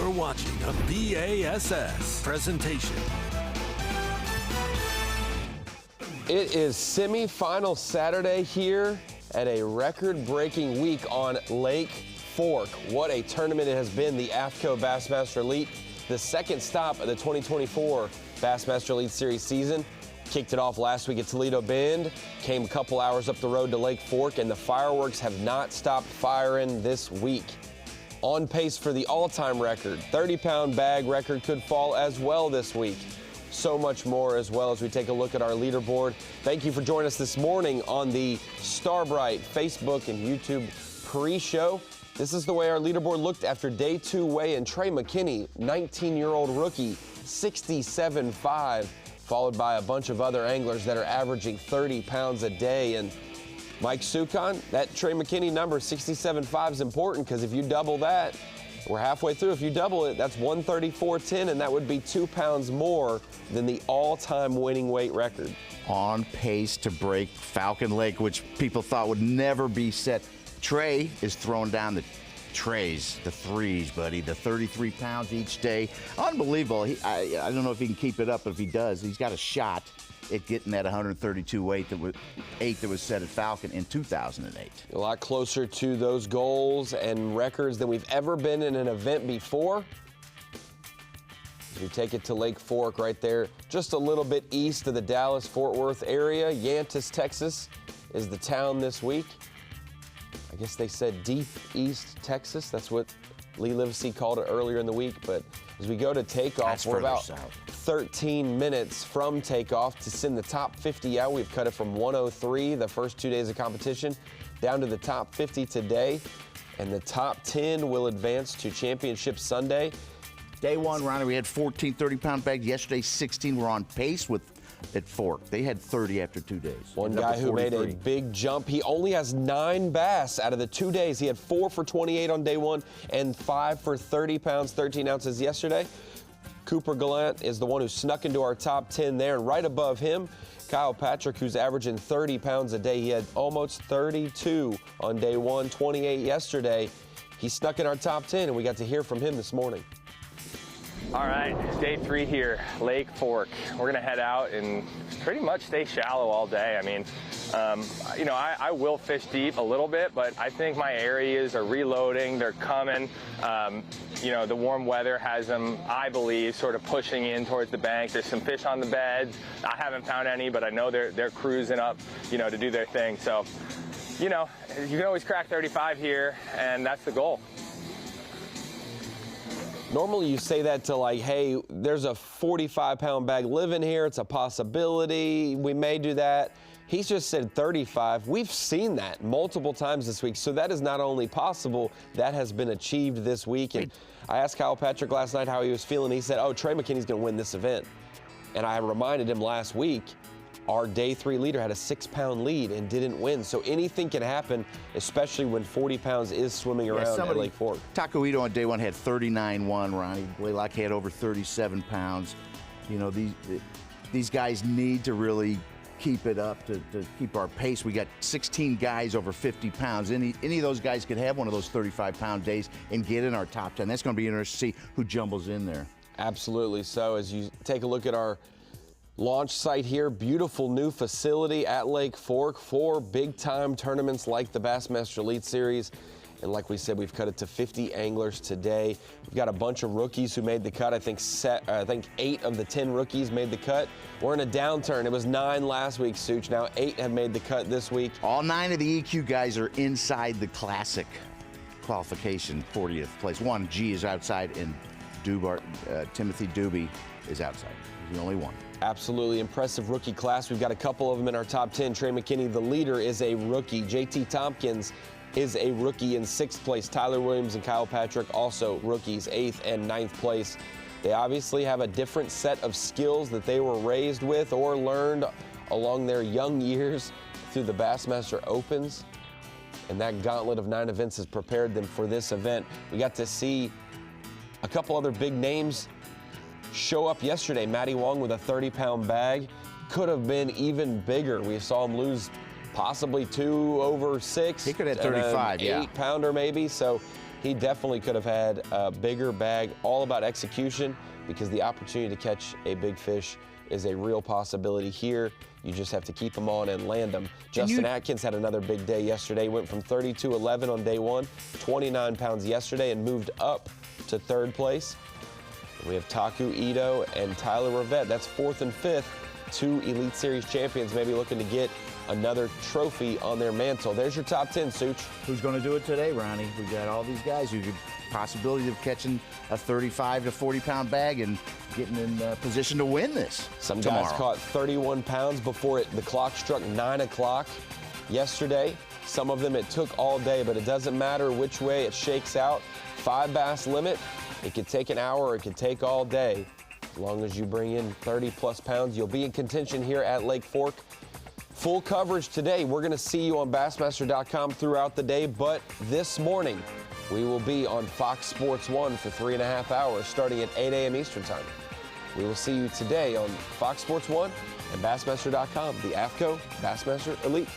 You're watching a B.A.S.S. presentation. It is semi-final Saturday here at a record-breaking week on Lake Fork. What a tournament it has been, the AFCO Bassmaster Elite, the second stop of the 2024 Bassmaster Elite Series season. Kicked it off last week at Toledo Bend, came a couple hours up the road to Lake Fork, and the fireworks have not stopped firing this week. On pace for the all-time record, 30-pound bag record could fall as well this week. So much more as well as we take a look at our leaderboard. Thank you for joining us this morning on the Brite Facebook and YouTube pre-show. This is the way our leaderboard looked after day 2 weigh-in. Trey McKinney, 19-year-old rookie, 67.5, followed by a bunch of other anglers that are averaging 30 pounds a day. And Mike Sukon, that Trey McKinney number, 67.5, is important because if you double that, we're halfway through. If you double it, that's 134.10, and that would be 2 pounds more than the all-time winning weight record. On pace to break Falcon Lake, which people thought would never be set. Trey is throwing down the trays, the threes, buddy, the 33 pounds each day. Unbelievable. I don't know if he can keep it up, but if he does, he's got a shot at getting that 132 weight that was set at Falcon in 2008. A lot closer to those goals and records than we've ever been in an event before. We take it to Lake Fork right there, just a little bit east of the Dallas-Fort Worth area. Yantis, Texas is the town this week. I guess they said deep East Texas. That's what Lee Livesey called it earlier in the week. But as we go to takeoff, we're about 13 minutes from takeoff to send the top 50 out. We've cut it from 103 the first 2 days of competition down to the top 50 today. And the top 10 will advance to Championship Sunday. Day 1, Ronnie, we had 14 30-pound bags. Yesterday, 16. We're on pace at Fork. They had 30 after 2 days. One guy who made a big jump. He only has 9 bass out of the 2 days. He had 4 for 28 on day 1 and 5 for 30 pounds, 13 ounces yesterday. Cooper Gallant is the one who snuck into our top 10 there. And right above him, Kyle Patrick, who's averaging 30 pounds a day. He had almost 32 on day 1, 28 yesterday. He snuck in our top 10, and we got to hear from him this morning. All right, day 3 here, Lake Fork. We're gonna head out and pretty much stay shallow all day. I mean, I will fish deep a little bit, but I think my areas are reloading, they're coming. The warm weather has them, I believe, sort of pushing in towards the bank. There's some fish on the beds. I haven't found any, but I know they're cruising up, to do their thing. So, you can always crack 35 here, and that's the goal. Normally you say that to hey, there's a 45-pound bag living here. It's a possibility. We may do that. He's just said 35. We've seen that multiple times this week. So that is not only possible, that has been achieved this week. And I asked Kyle Patrick last night how he was feeling. He said, Trey McKinney's going to win this event. And I reminded him last week, our day 3 leader had a 6-pound lead and didn't win. So anything can happen, especially when 40 pounds is swimming around at Lake Fork. Taco on day 1 had 39.1, Ronnie. Blaylock had over 37 pounds. These guys need to really keep it up to keep our pace. We got 16 guys over 50 pounds. Any of those guys could have one of those 35-pound days and get in our top 10. That's going to be interesting to see who jumbles in there. Absolutely. So as you take a look at our launch site here, beautiful new facility at Lake Fork for big-time tournaments like the Bassmaster Elite Series. And like we said, we've cut it to 50 anglers today. We've got a bunch of rookies who made the cut. I think 8 of the 10 rookies made the cut. We're in a downturn. It was 9 last week, Such. Now 8 have made the cut this week. All 9 of the EQ guys are inside the Classic qualification, 40th place. One, G is outside, and Timothy Doobie is outside. He's the only one. Absolutely impressive rookie class. We've got a couple of them in our top 10. Trey McKinney, the leader, is a rookie. JT Tompkins is a rookie in 6th place. Tyler Williams and Kyle Patrick, also rookies, 8th and 9th place. They obviously have a different set of skills that they were raised with or learned along their young years through the Bassmaster Opens. And that gauntlet of 9 events has prepared them for this event. We got to see a couple other big names show up yesterday. Matty Wong with a 30-pound bag. Could have been even bigger. We saw him lose possibly 2 over 6. He could have 35, yeah. 8-pounder maybe. So he definitely could have had a bigger bag, all about execution, because the opportunity to catch a big fish is a real possibility here. You just have to keep them on and land them. Justin Atkins had another big day yesterday. Went from 32-11 on day one, 29 pounds yesterday, and moved up to third place. We have Taku Ito and Tyler Rivette. That's fourth and fifth. Two Elite Series champions maybe looking to get another trophy on their mantle. There's your top 10, Such. Who's going to do it today, Ronnie? We got all these guys who could possibility of catching a 35 to 40 pound bag and getting in position to win this. Some tomorrow. guys caught 31 pounds before the clock struck 9 o'clock yesterday. Some of them it took all day, but it doesn't matter which way it shakes out. 5 bass limit. It could take an hour, or it could take all day. As long as you bring in 30 plus pounds, you'll be in contention here at Lake Fork. Full coverage today. We're going to see you on Bassmaster.com throughout the day, but this morning we will be on Fox Sports 1 for 3.5 hours starting at 8 a.m. Eastern Time. We will see you today on Fox Sports 1 and Bassmaster.com, the AFCO Bassmaster Elite.